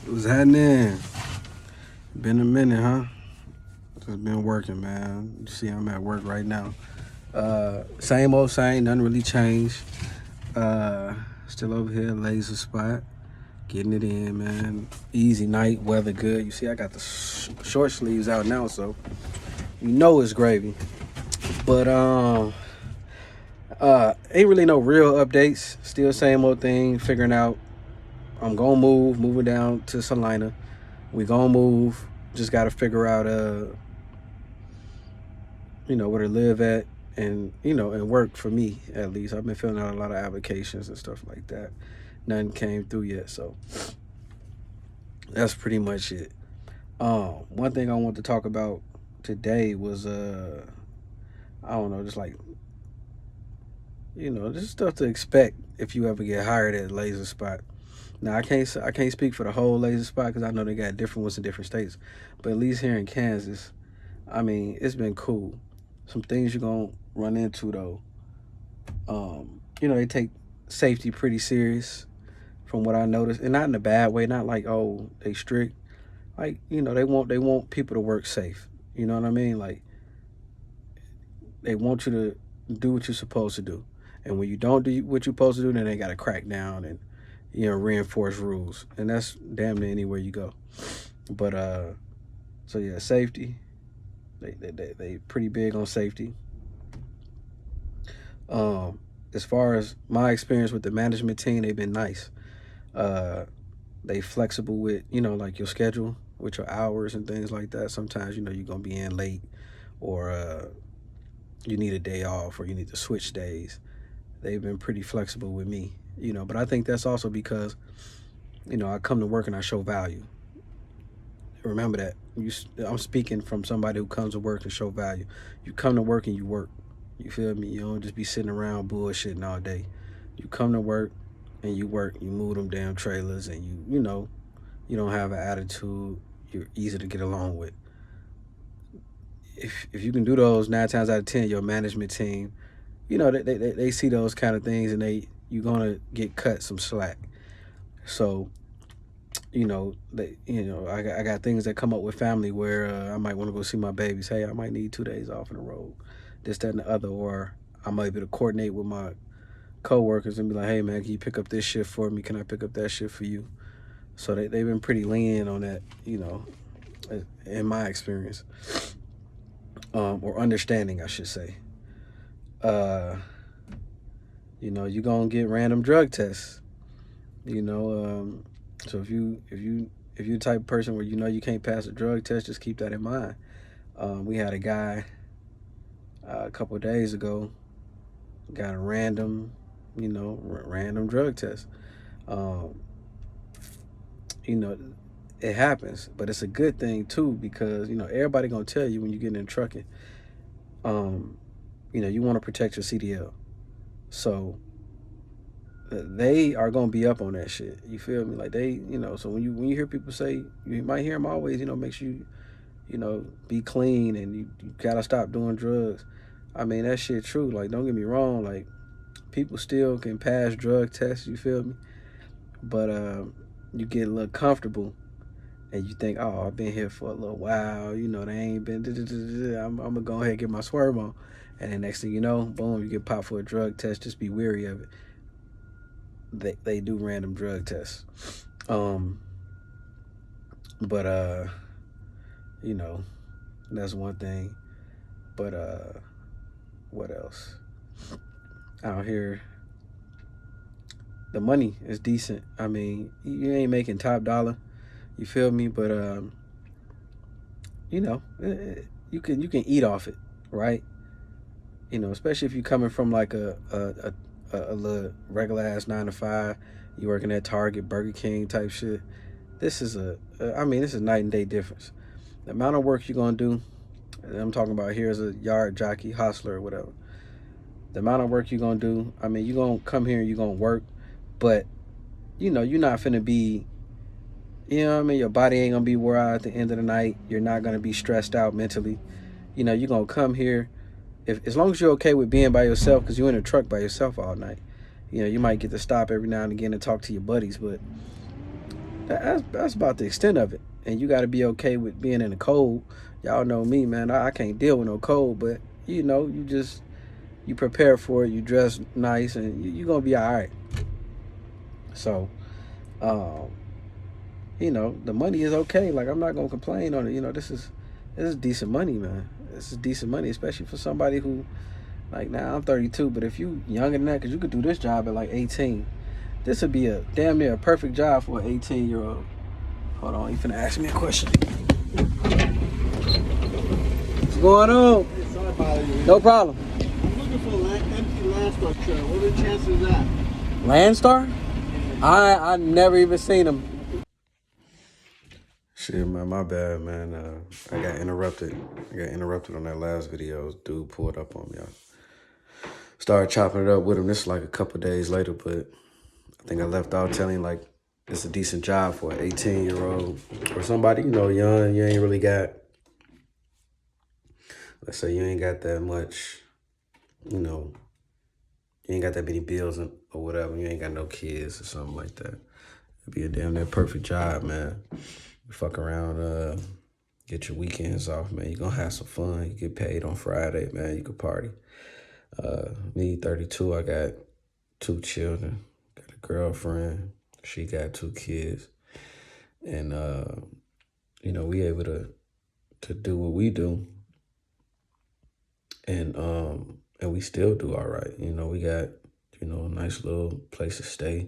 What's happening? Been a minute, huh? Just been working, man. You see, I'm at work right now. Same old same, nothing really changed. Still over here, LazerSpot, getting it in, man. Easy night, weather good. You see, I got the short sleeves out now, so you know it's gravy. But ain't really no real updates. Still same old thing. Figuring out I'm gonna moving down to Salina. We gonna move. Just gotta figure out where to live at and and work for me at least. I've been filling out a lot of applications and stuff like that. Nothing came through yet, so that's pretty much it. One thing I want to talk about today was I don't know, just like just stuff to expect if you ever get hired at Laser Spot. Now I can't speak for the whole Laser Spot because I know they got different ones in different states, but at least here in Kansas, I mean it's been cool. Some things you're gonna run into though. They take safety pretty serious from what I noticed, and not in a bad way. Not like oh they strict. Like they want people to work safe. You know what I mean? Like they want you to do what you're supposed to do, and when you don't do what you're supposed to do, then they got to crack down and reinforce rules, and that's damn near anywhere you go. But so yeah, safety. They pretty big on safety. As far as my experience with the management team, they've been nice. Uh, they flexible with like your schedule, with your hours and things like that. Sometimes you're gonna be in late, or you need a day off, or you need to switch days. They've been pretty flexible with me, But I think that's also because I come to work and I show value. Remember that. I'm speaking from somebody who comes to work and show value. You come to work and you work. You feel me? You don't just be sitting around bullshitting all day. You come to work and you work. You move them damn trailers, and you don't have an attitude. You're easy to get along with. If you can do those 9 times out of 10, your management team, they see those kind of things, and you're gonna get cut some slack. So I got things that come up with family where I might want to go see my babies. Hey, I might need 2 days off in a row, this, that, and the other. Or I might be able to coordinate with my coworkers and be like, hey man, can you pick up this shift for me? Can I pick up that shift for you? So they've been pretty lenient on that, in my experience, or understanding, I should say. uh you're gonna get random drug tests. So if you the type of person where you can't pass a drug test, just keep that in mind. We had a guy a couple of days ago got a random drug test. Um, you know, it happens, but it's a good thing too because everybody gonna tell you when you get in trucking. Um, you want to protect your CDL, so they are gonna be up on that shit. You feel me? Like so when you hear people say, you might hear them always, make sure you be clean and you gotta stop doing drugs. I mean that shit true. Like don't get me wrong, like people still can pass drug tests. You feel me? But you get a little comfortable and you think, oh, I've been here for a little while. They ain't been. I'm gonna go ahead and get my swerve on, and then next thing you know, boom, you get popped for a drug test. Just be wary of it. They do random drug tests. Um, but that's one thing. But what else? Out here, the money is decent. I mean, you ain't making top dollar. You feel me? But you can eat off it, right? Especially if you're coming from like a little regular ass 9 to 5. You working at Target, Burger King type shit. This is night and day difference. The amount of work you're gonna do, and I'm talking about here as a yard jockey, hustler, or whatever. The amount of work you're gonna do. I mean, you're gonna come here and you're gonna work, but you're not finna be. Your body ain't gonna be wore out at the end of the night. You're not gonna be stressed out mentally. You're gonna come here, if as long as you're okay with being by yourself, because you're in a truck by yourself all night. You might get to stop every now and again and talk to your buddies, but That's about the extent of it. And you got to be okay with being in the cold. Y'all know me, man. I can't deal with no cold, but you prepare for it. You dress nice, and you're gonna be all right. So, um, the money is okay. Like, I'm not gonna complain on it. This is decent money, man. This is decent money, especially for somebody who, like, now I'm 32, but if you younger than that, because you could do this job at like 18, this would be a damn near a perfect job for an 18-year-old. Hold on, you finna ask me a question. What's going on? Hey, sorry about you. No problem. I'm looking for an empty LazerSpot trailer. What are the chances of that? Landstar? I never even seen them. Shit, man, my bad, man. I got interrupted. On that last video. Dude pulled up on me. I started chopping it up with him. This is like a couple days later, but I think I left out telling like it's a decent job for an 18-year-old or somebody, young. You ain't really got, let's say you ain't got that much, you ain't got that many bills or whatever. You ain't got no kids or something like that. It'd be a damn near perfect job, man. You fuck around, get your weekends off, man. You gonna have some fun. You get paid on Friday, man. You could party. Me, 32, I got 2 children. Got a girlfriend. She got 2 kids. And, we able to do what we do. And we still do all right. We got, a nice little place to stay.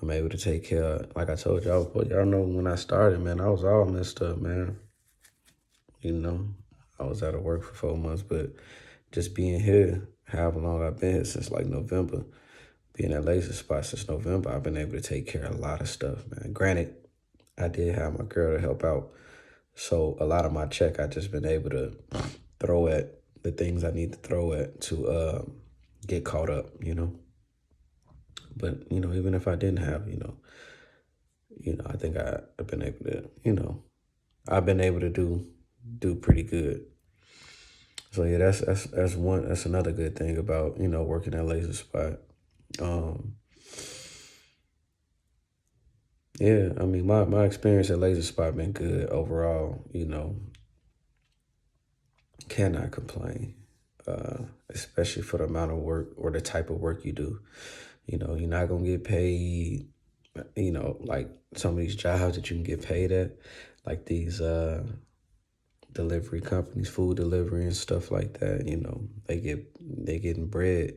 I'm able to take care of, like I told y'all, y'all know when I started, man, I was all messed up, man. I was out of work for 4 months, but just being here, however long I've been here, since like November, being at LazerSpot since November, I've been able to take care of a lot of stuff, man. Granted, I did have my girl to help out, so a lot of my check I just been able to throw at the things I need to throw at to get caught up, But, even if I didn't have, I think I've been able to, I've been able to do pretty good. So yeah, that's another good thing about, working at LazerSpot. Yeah, I mean my experience at LazerSpot been good overall, cannot complain. Especially for the amount of work or the type of work you do. You're not gonna get paid, like some of these jobs that you can get paid at, like these delivery companies, food delivery and stuff like that. They getting bread,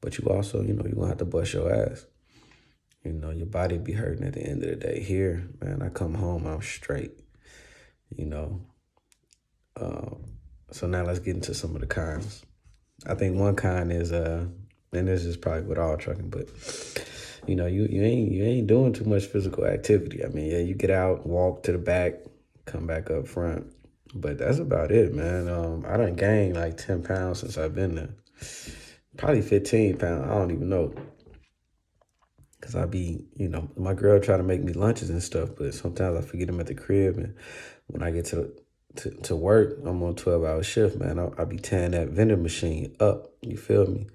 but you also, you're gonna have to bust your ass. Your body be hurting at the end of the day. Here, man, I come home, I'm straight. So now let's get into some of the cons. I think one con is and this is probably with all trucking, but you ain't doing too much physical activity. I mean, yeah, you get out, walk to the back, come back up front, but that's about it, man. I done gained like 10 pounds since I've been there. Probably 15 pounds. I don't even know. Cause I be, my girl try to make me lunches and stuff, but sometimes I forget them at the crib, and when I get to work, I'm on 12-hour shift, man. I be tearing that vending machine up. You feel me?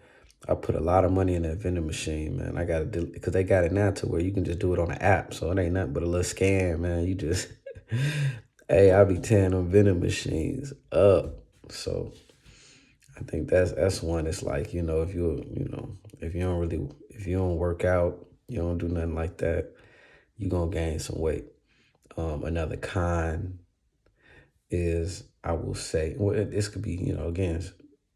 I put a lot of money in that vending machine, man. I got to because they got it now to where you can just do it on the app, so it ain't nothing but a little scan, man. You just, hey, I be tearing them vending machines up. So I think that's one. It's like, if you don't work out, you don't do nothing like that, you're gonna gain some weight. Another con is, I will say, well, this could be, again,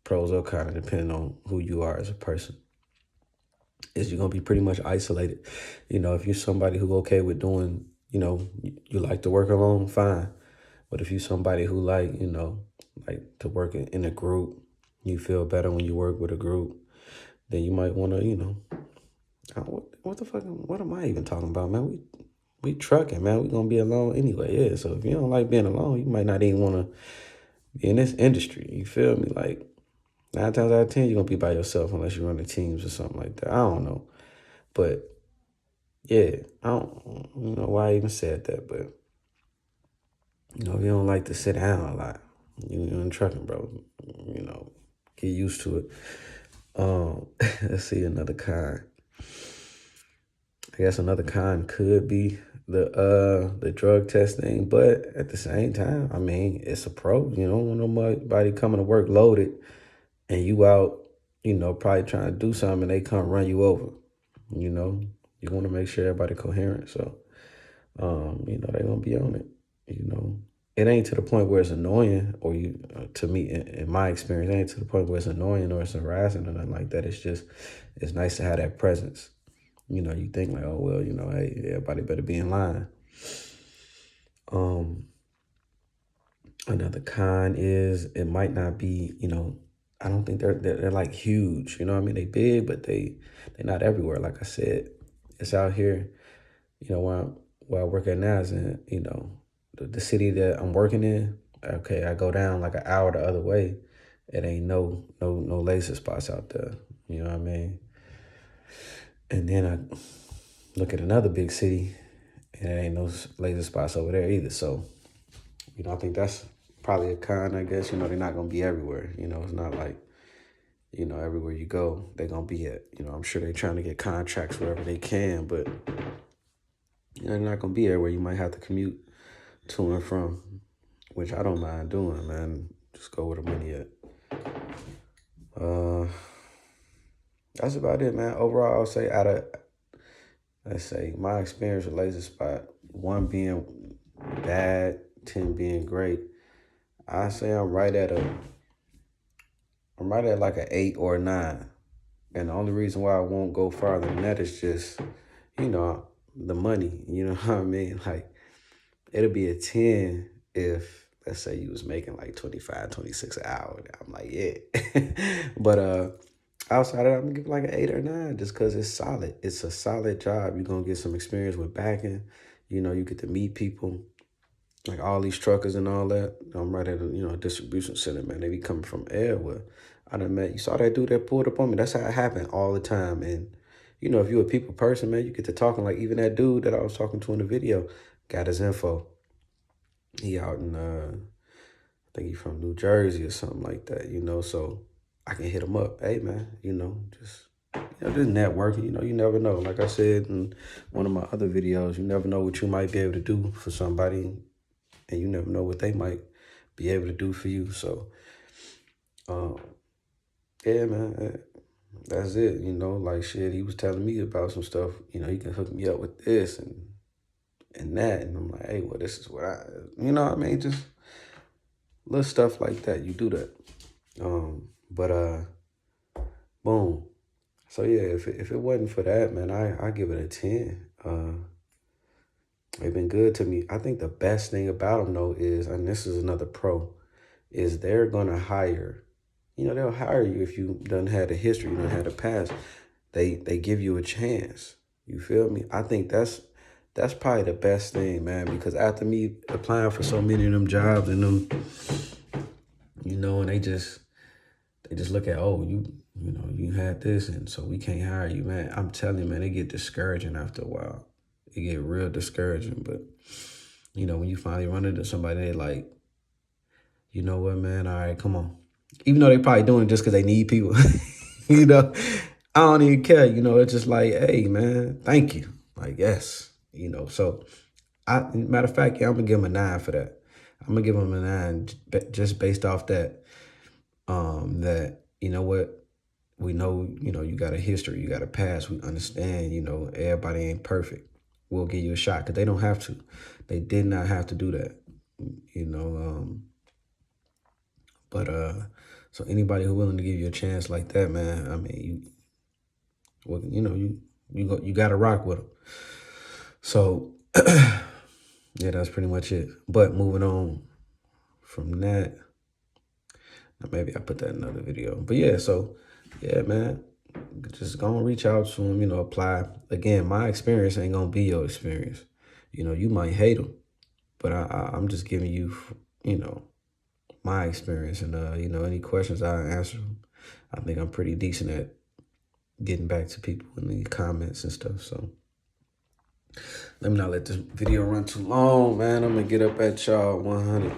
pros or cons depending on who you are as a person, is you're gonna be pretty much isolated. If you're somebody who okay with doing, you like to work alone, fine. But if you're somebody who like to work in a group, you feel better when you work with a group, then you might want to, what the fuck, what am I even talking about, man? We trucking, man. We gonna be alone anyway, yeah. So if you don't like being alone, you might not even want to be in this industry. You feel me? Like 9 times out of 10, you're gonna be by yourself unless you run the teams or something like that. I don't know, but yeah, I don't know why I even said that, but if you don't like to sit down a lot, you're in trucking, bro. Get used to it. Let's see another con. I guess another con could be the drug testing, but at the same time, I mean, it's a pro. You don't want nobody coming to work loaded and you out, probably trying to do something and they come run you over. You know, you want to make sure everybody coherent. So, they're gonna be on it. It ain't to the point where it's annoying, or to me, in my experience, it ain't to the point where it's annoying or it's harassing or nothing like that. It's just, it's nice to have that presence. You think like, oh well, hey, everybody better be in line. Um, Another con is it might not be, I don't think they're like huge. You know what I mean? They big, but they're not everywhere. Like I said, it's out here. Where I work at now is in, the city that I'm working in. Okay, I go down like an hour the other way. It ain't no laser spots out there. You know what I mean? And then I look at another big city, and there ain't no laser spots over there either. So, I think that's probably a con, I guess. They're not gonna be everywhere. It's not like, everywhere you go, they're gonna be at. I'm sure they're trying to get contracts wherever they can, but they're not gonna be everywhere. You might have to commute to and from, which I don't mind doing, man. Just go where the money at. That's about it, man. Overall, I'll say let's say my experience with LazerSpot, 1 being bad, 10 being great, I say I'm right at like an 8 or a 9. And the only reason why I won't go farther than that is just, the money. You know what I mean? Like, it'll be a 10 if, let's say, you was making like 25, 26 an hour. I'm like, yeah. But outside of that, I'm gonna give it like an 8 or 9 just because it's solid. It's a solid job. You're gonna get some experience with backing. You get to meet people, like all these truckers and all that. I'm right at a distribution center, man. They be coming from everywhere. I done met, you saw that dude that pulled up on me. That's how it happened all the time. And, if you're a people person, man, you get to talking, like even that dude that I was talking to in the video, got his info. He out in, I think he from New Jersey or something like that, so I can hit him up. Hey, man, just networking, you never know. Like I said in one of my other videos, you never know what you might be able to do for somebody, and you never know what they might be able to do for you. So, yeah, man, that's it. Like shit, he was telling me about some stuff. He can hook me up with this and that, and I'm like, hey, well, this is what what I mean, just little stuff like that. You do that, but boom. So yeah, if it wasn't for that, man, I give it a 10. They've been good to me. I think the best thing about them though is, and this is another pro, is they're gonna hire. They'll hire you if you done had a history, you done had a past. They give you a chance. You feel me? I think that's probably the best thing, man, because after me applying for so many of them jobs and them, and they just look at, oh, you had this, and so we can't hire you, man. I'm telling you, man, it get discouraging after a while. It get real discouraging. But, when you finally run into somebody, they like, you know what, man, all right, come on. Even though they probably doing it just because they need people, I don't even care. It's just like, hey, man, thank you. Like, yes, so matter of fact, yeah, I'm gonna give them a 9 for that. I'm gonna give them a 9 just based off that, that, what, we know, you got a history, you got a past, we understand, everybody ain't perfect. We'll give you a shot, because they don't have to. They did not have to do that, but so anybody who's willing to give you a chance like that, man, I mean, you got to rock with them. So yeah, that's pretty much it. But moving on from that, maybe I put that in another video. But yeah, so yeah, man, just go and reach out to them, apply. Again, my experience ain't gonna be your experience. You might hate them, but I'm just giving you, my experience. And, any questions, I answer them. I think I'm pretty decent at getting back to people in the comments and stuff. So let me not let this video run too long, man. I'm gonna get up at y'all 100.